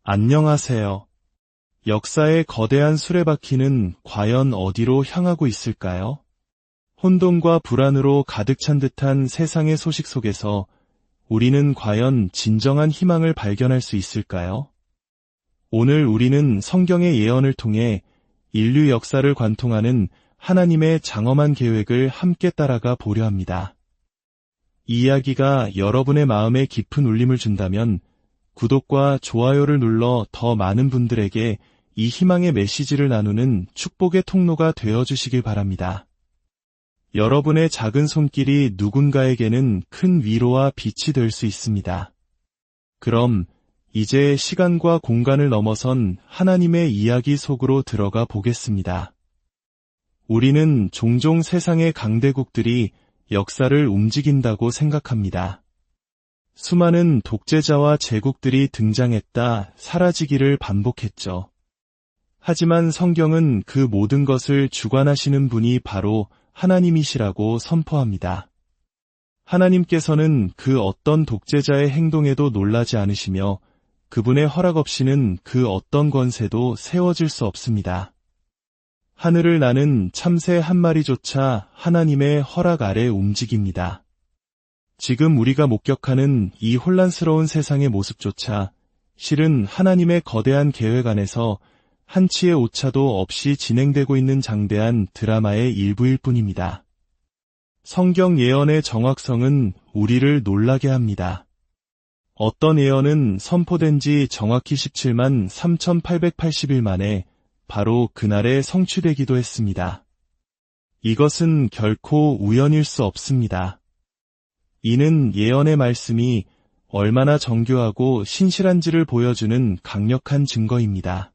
안녕하세요. 역사의 거대한 수레바퀴는 과연 어디로 향하고 있을까요? 혼돈과 불안으로 가득 찬 듯한 세상의 소식 속에서 우리는 과연 진정한 희망을 발견할 수 있을까요? 오늘 우리는 성경의 예언을 통해 인류 역사를 관통하는 하나님의 장엄한 계획을 함께 따라가 보려 합니다. 이 이야기가 여러분의 마음에 깊은 울림을 준다면 구독과 좋아요를 눌러 더 많은 분들에게 이 희망의 메시지를 나누는 축복의 통로가 되어주시길 바랍니다. 여러분의 작은 손길이 누군가에게는 큰 위로와 빛이 될 수 있습니다. 그럼 이제 시간과 공간을 넘어선 하나님의 이야기 속으로 들어가 보겠습니다. 우리는 종종 세상의 강대국들이 역사를 움직인다고 생각합니다. 수많은 독재자와 제국들이 등장했다 사라지기를 반복했죠. 하지만 성경은 그 모든 것을 주관하시는 분이 바로 하나님이시라고 선포합니다. 하나님께서는 그 어떤 독재자의 행동에도 놀라지 않으시며 그분의 허락 없이는 그 어떤 권세도 세워질 수 없습니다. 하늘을 나는 참새 한 마리조차 하나님의 허락 아래 움직입니다. 지금 우리가 목격하는 이 혼란스러운 세상의 모습조차 실은 하나님의 거대한 계획 안에서 한치의 오차도 없이 진행되고 있는 장대한 드라마의 일부일 뿐입니다. 성경 예언의 정확성은 우리를 놀라게 합니다. 어떤 예언은 선포된 지 정확히 17만 3,880일 만에 바로 그날에 성취되기도 했습니다. 이것은 결코 우연일 수 없습니다. 이는 예언의 말씀이 얼마나 정교하고 신실한지를 보여주는 강력한 증거입니다.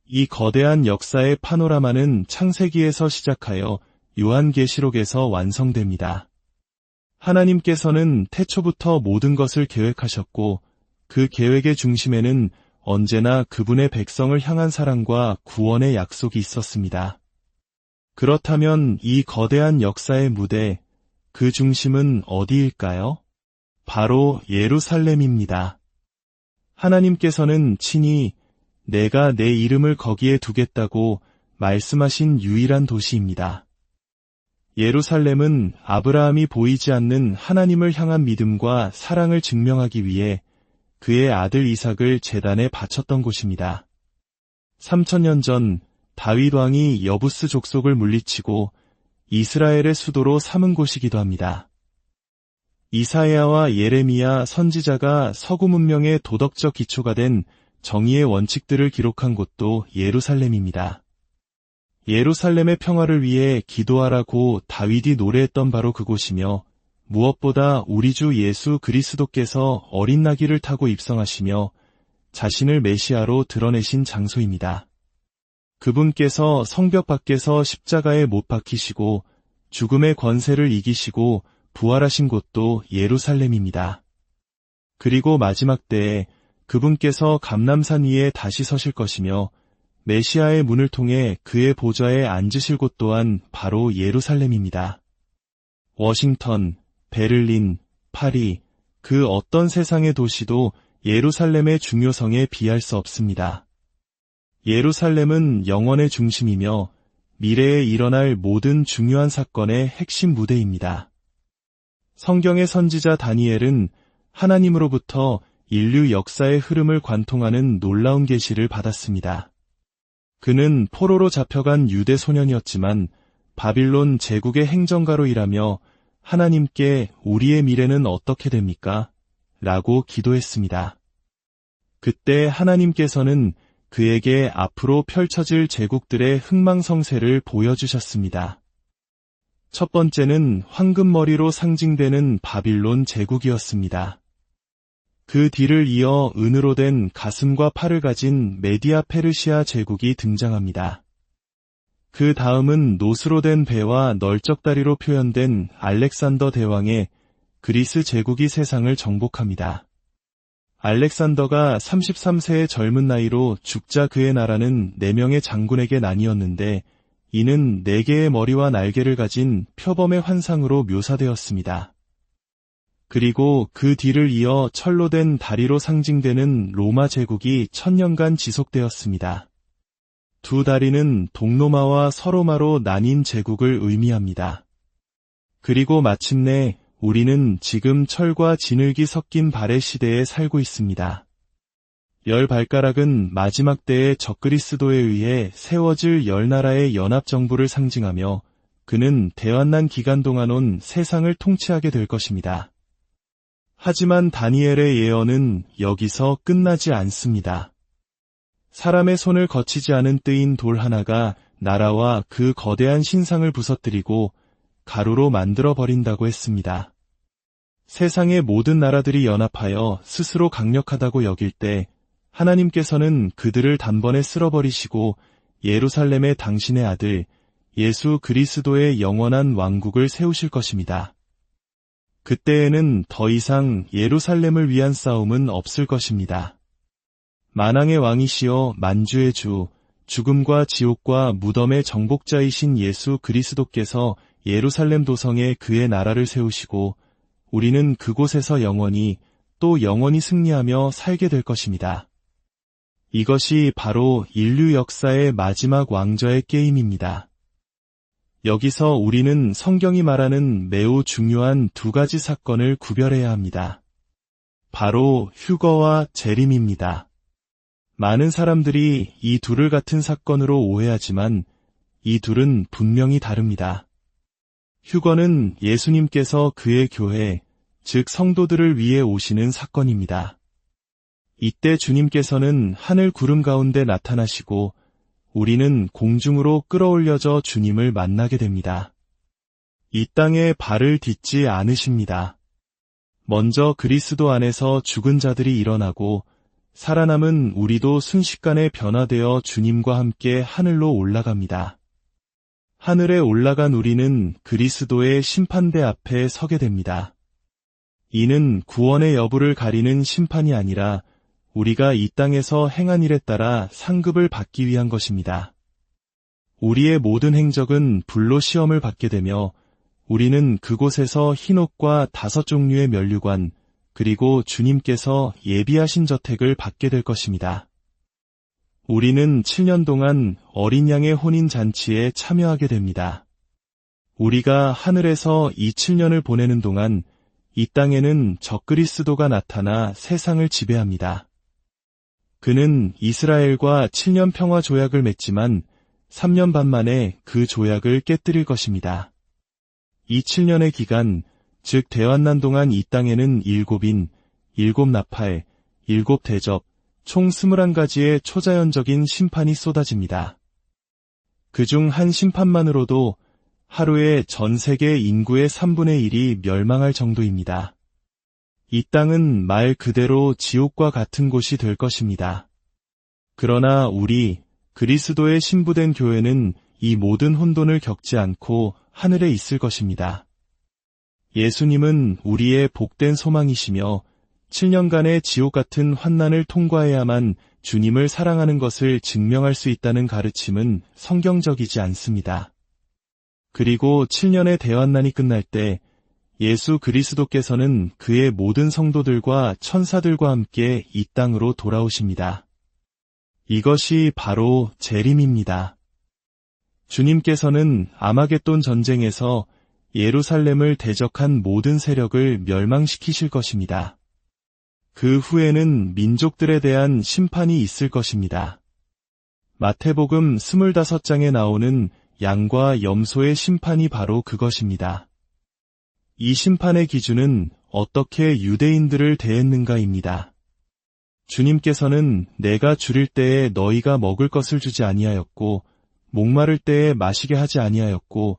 이 거대한 역사의 파노라마는 창세기에서 시작하여 요한계시록에서 완성됩니다. 하나님께서는 태초부터 모든 것을 계획하셨고 그 계획의 중심에는 언제나 그분의 백성을 향한 사랑과 구원의 약속이 있었습니다. 그렇다면 이 거대한 역사의 무대, 그 중심은 어디일까요? 바로 예루살렘입니다. 하나님께서는 친히 내가 내 이름을 거기에 두겠다고 말씀하신 유일한 도시입니다. 예루살렘은 아브라함이 보이지 않는 하나님을 향한 믿음과 사랑을 증명하기 위해 그의 아들 이삭을 제단에 바쳤던 곳입니다. 3000년 전 다윗 왕이 여부스 족속을 물리치고 이스라엘의 수도로 삼은 곳이기도 합니다. 이사야와 예레미야 선지자가 서구 문명의 도덕적 기초가 된 정의의 원칙들을 기록한 곳도 예루살렘입니다. 예루살렘의 평화를 위해 기도하라고 다윗이 노래했던 바로 그곳이며 무엇보다 우리 주 예수 그리스도께서 어린 나귀를 타고 입성하시며 자신을 메시아로 드러내신 장소입니다. 그분께서 성벽 밖에서 십자가에 못 박히시고 죽음의 권세를 이기시고 부활하신 곳도 예루살렘입니다. 그리고 마지막 때에 그분께서 감람산 위에 다시 서실 것이며 메시아의 문을 통해 그의 보좌에 앉으실 곳 또한 바로 예루살렘입니다. 워싱턴, 베를린, 파리, 그 어떤 세상의 도시도 예루살렘의 중요성에 비할 수 없습니다. 예루살렘은 영원의 중심이며 미래에 일어날 모든 중요한 사건의 핵심 무대입니다. 성경의 선지자 다니엘은 하나님으로부터 인류 역사의 흐름을 관통하는 놀라운 계시를 받았습니다. 그는 포로로 잡혀간 유대 소년이었지만 바빌론 제국의 행정가로 일하며 하나님께 우리의 미래는 어떻게 됩니까? 라고 기도했습니다. 그때 하나님께서는 그에게 앞으로 펼쳐질 제국들의 흥망성쇠를 보여주셨습니다. 첫 번째는 황금머리로 상징되는 바빌론 제국이었습니다. 그 뒤를 이어 은으로 된 가슴과 팔을 가진 메디아 페르시아 제국이 등장합니다. 그 다음은 노스로 된 배와 널쩍다리로 표현된 알렉산더 대왕의 그리스 제국이 세상을 정복합니다. 알렉산더가 33세의 젊은 나이로 죽자 그의 나라는 4명의 장군에게 나뉘었는데 이는 4개의 머리와 날개를 가진 표범의 환상으로 묘사되었습니다. 그리고 그 뒤를 이어 철로 된 다리로 상징되는 로마 제국이 1000년간 지속되었습니다. 두 다리는 동로마와 서로마로 나뉜 제국을 의미합니다. 그리고 마침내 우리는 지금 철과 진흙이 섞인 발의 시대에 살고 있습니다. 10발가락은 마지막 때의 적그리스도에 의해 세워질 10나라의 연합정부를 상징하며 그는 대환난 기간 동안 온 세상을 통치하게 될 것입니다. 하지만 다니엘의 예언은 여기서 끝나지 않습니다. 사람의 손을 거치지 않은 뜨인 돌 하나가 나라와 그 거대한 신상을 부서뜨리고 가루로 만들어 버린다고 했습니다. 세상의 모든 나라들이 연합하여 스스로 강력하다고 여길 때 하나님께서는 그들을 단번에 쓸어버리시고 예루살렘에 당신의 아들 예수 그리스도의 영원한 왕국을 세우실 것입니다. 그때에는 더 이상 예루살렘을 위한 싸움은 없을 것입니다. 만왕의 왕이시여 만주의 주, 죽음과 지옥과 무덤의 정복자이신 예수 그리스도께서 예루살렘 도성에 그의 나라를 세우시고 우리는 그곳에서 영원히 또 영원히 승리하며 살게 될 것입니다. 이것이 바로 인류 역사의 마지막 왕좌의 게임입니다. 여기서 우리는 성경이 말하는 매우 중요한 두 가지 사건을 구별해야 합니다. 바로 휴거와 재림입니다. 많은 사람들이 이 둘을 같은 사건으로 오해하지만 이 둘은 분명히 다릅니다. 휴거는 예수님께서 그의 교회, 즉 성도들을 위해 오시는 사건입니다. 이때 주님께서는 하늘 구름 가운데 나타나시고 우리는 공중으로 끌어올려져 주님을 만나게 됩니다. 이 땅에 발을 딛지 않으십니다. 먼저 그리스도 안에서 죽은 자들이 일어나고 살아남은 우리도 순식간에 변화되어 주님과 함께 하늘로 올라갑니다. 하늘에 올라간 우리는 그리스도의 심판대 앞에 서게 됩니다. 이는 구원의 여부를 가리는 심판이 아니라 우리가 이 땅에서 행한 일에 따라 상급을 받기 위한 것입니다. 우리의 모든 행적은 불로 시험을 받게 되며 우리는 그곳에서 흰옷과 5종류의 면류관 그리고 주님께서 예비하신 저택을 받게 될 것입니다. 우리는 7년 동안 어린 양의 혼인 잔치에 참여하게 됩니다. 우리가 하늘에서 이 7년을 보내는 동안 이 땅에는 적그리스도가 나타나 세상을 지배합니다. 그는 이스라엘과 7년 평화 조약을 맺지만 3년 반 만에 그 조약을 깨뜨릴 것입니다. 이 7년의 기간, 즉 대환난 동안 이 땅에는 7인, 7나팔, 7대접, 총 21가지의 초자연적인 심판이 쏟아집니다. 그중 한 심판만으로도 하루에 전 세계 인구의 3분의 1이 멸망할 정도입니다. 이 땅은 말 그대로 지옥과 같은 곳이 될 것입니다. 그러나 우리 그리스도의 신부된 교회는 이 모든 혼돈을 겪지 않고 하늘에 있을 것입니다. 예수님은 우리의 복된 소망이시며 7년간의 지옥 같은 환난을 통과해야만 주님을 사랑하는 것을 증명할 수 있다는 가르침은 성경적이지 않습니다. 그리고 7년의 대환난이 끝날 때 예수 그리스도께서는 그의 모든 성도들과 천사들과 함께 이 땅으로 돌아오십니다. 이것이 바로 재림입니다. 주님께서는 아마겟돈 전쟁에서 예루살렘을 대적한 모든 세력을 멸망시키실 것입니다. 그 후에는 민족들에 대한 심판이 있을 것입니다. 마태복음 25장에 나오는 양과 염소의 심판이 바로 그것입니다. 이 심판의 기준은 어떻게 유대인들을 대했는가입니다. 주님께서는 내가 줄일 때에 너희가 먹을 것을 주지 아니하였고 목마를 때에 마시게 하지 아니하였고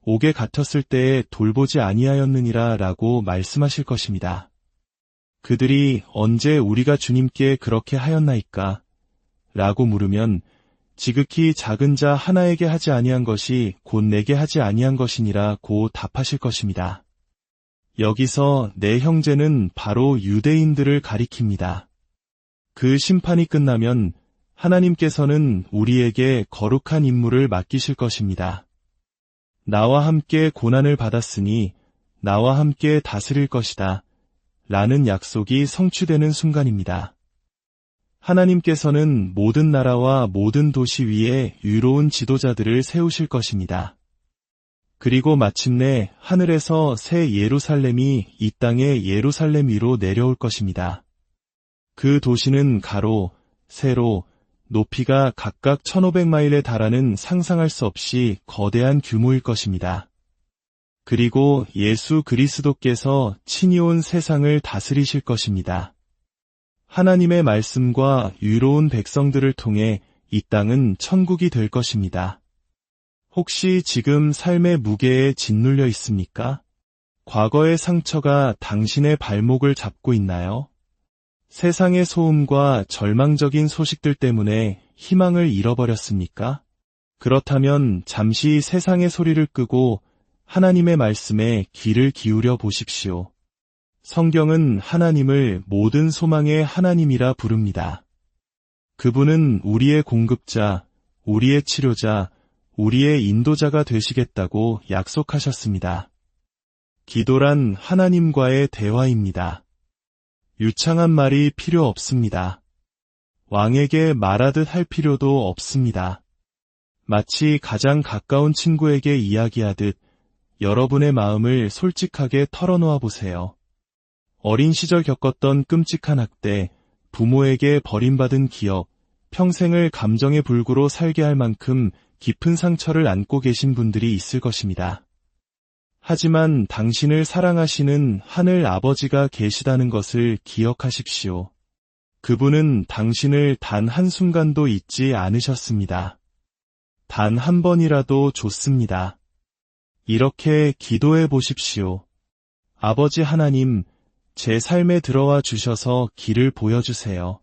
옥에 갇혔을 때에 돌보지 아니하였느니라 라고 말씀하실 것입니다. 그들이 언제 우리가 주님께 그렇게 하였나이까? 라고 물으면 지극히 작은 자 하나에게 하지 아니한 것이 곧 내게 하지 아니한 것이니라 고 답하실 것입니다. 여기서 내 형제는 바로 유대인들을 가리킵니다. 그 심판이 끝나면 하나님께서는 우리에게 거룩한 임무를 맡기실 것입니다. 나와 함께 고난을 받았으니 나와 함께 다스릴 것이다. 라는 약속이 성취되는 순간입니다. 하나님께서는 모든 나라와 모든 도시 위에 유로운 지도자들을 세우실 것입니다. 그리고 마침내 하늘에서 새 예루살렘이 이 땅의 예루살렘 위로 내려올 것입니다. 그 도시는 가로, 세로, 높이가 각각 1500마일에 달하는 상상할 수 없이 거대한 규모일 것입니다. 그리고 예수 그리스도께서 친히 온 세상을 다스리실 것입니다. 하나님의 말씀과 유로운 백성들을 통해 이 땅은 천국이 될 것입니다. 혹시 지금 삶의 무게에 짓눌려 있습니까? 과거의 상처가 당신의 발목을 잡고 있나요? 세상의 소음과 절망적인 소식들 때문에 희망을 잃어버렸습니까? 그렇다면 잠시 세상의 소리를 끄고 하나님의 말씀에 귀를 기울여 보십시오. 성경은 하나님을 모든 소망의 하나님이라 부릅니다. 그분은 우리의 공급자, 우리의 치료자, 우리의 인도자가 되시겠다고 약속하셨습니다. 기도란 하나님과의 대화입니다. 유창한 말이 필요 없습니다. 왕에게 말하듯 할 필요도 없습니다. 마치 가장 가까운 친구에게 이야기하듯 여러분의 마음을 솔직하게 털어놓아 보세요. 어린 시절 겪었던 끔찍한 학대, 부모에게 버림받은 기억, 평생을 감정의 불구로 살게 할 만큼 깊은 상처를 안고 계신 분들이 있을 것입니다. 하지만 당신을 사랑하시는 하늘 아버지가 계시다는 것을 기억하십시오. 그분은 당신을 단 한순간도 잊지 않으셨습니다. 단 한 번이라도 좋습니다. 이렇게 기도해 보십시오. 아버지 하나님, 제 삶에 들어와 주셔서 길을 보여주세요.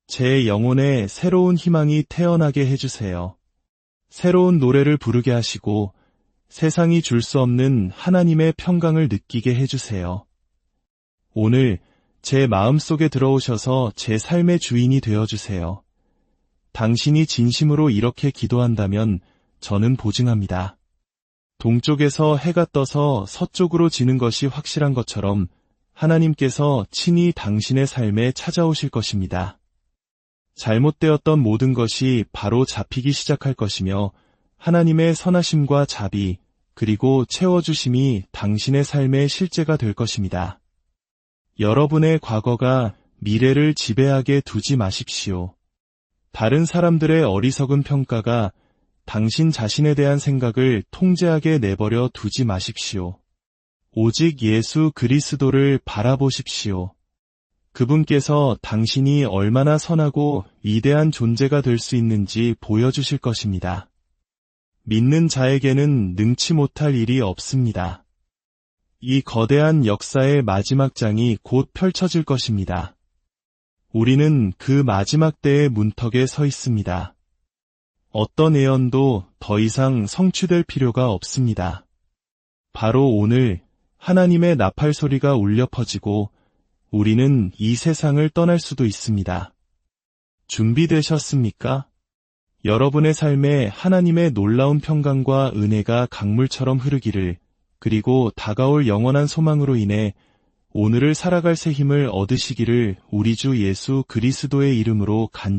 제 영혼에 새로운 희망이 태어나게 해주세요. 새로운 노래를 부르게 하시고 세상이 줄 수 없는 하나님의 평강을 느끼게 해주세요. 오늘 제 마음속에 들어오셔서 제 삶의 주인이 되어주세요. 당신이 진심으로 이렇게 기도한다면 저는 보증합니다. 동쪽에서 해가 떠서 서쪽으로 지는 것이 확실한 것처럼 하나님께서 친히 당신의 삶에 찾아오실 것입니다. 잘못되었던 모든 것이 바로 잡히기 시작할 것이며 하나님의 선하심과 자비 그리고 채워주심이 당신의 삶의 실제가 될 것입니다. 여러분의 과거가 미래를 지배하게 두지 마십시오. 다른 사람들의 어리석은 평가가 당신 자신에 대한 생각을 통제하게 내버려 두지 마십시오. 오직 예수 그리스도를 바라보십시오. 그분께서 당신이 얼마나 선하고 위대한 존재가 될 수 있는지 보여주실 것입니다. 믿는 자에게는 능치 못할 일이 없습니다. 이 거대한 역사의 마지막 장이 곧 펼쳐질 것입니다. 우리는 그 마지막 때의 문턱에 서 있습니다. 어떤 예언도 더 이상 성취될 필요가 없습니다. 바로 오늘 하나님의 나팔 소리가 울려 퍼지고 우리는 이 세상을 떠날 수도 있습니다. 준비되셨습니까? 여러분의 삶에 하나님의 놀라운 평강과 은혜가 강물처럼 흐르기를, 그리고 다가올 영원한 소망으로 인해 오늘을 살아갈 새 힘을 얻으시기를 우리 주 예수 그리스도의 이름으로 간절히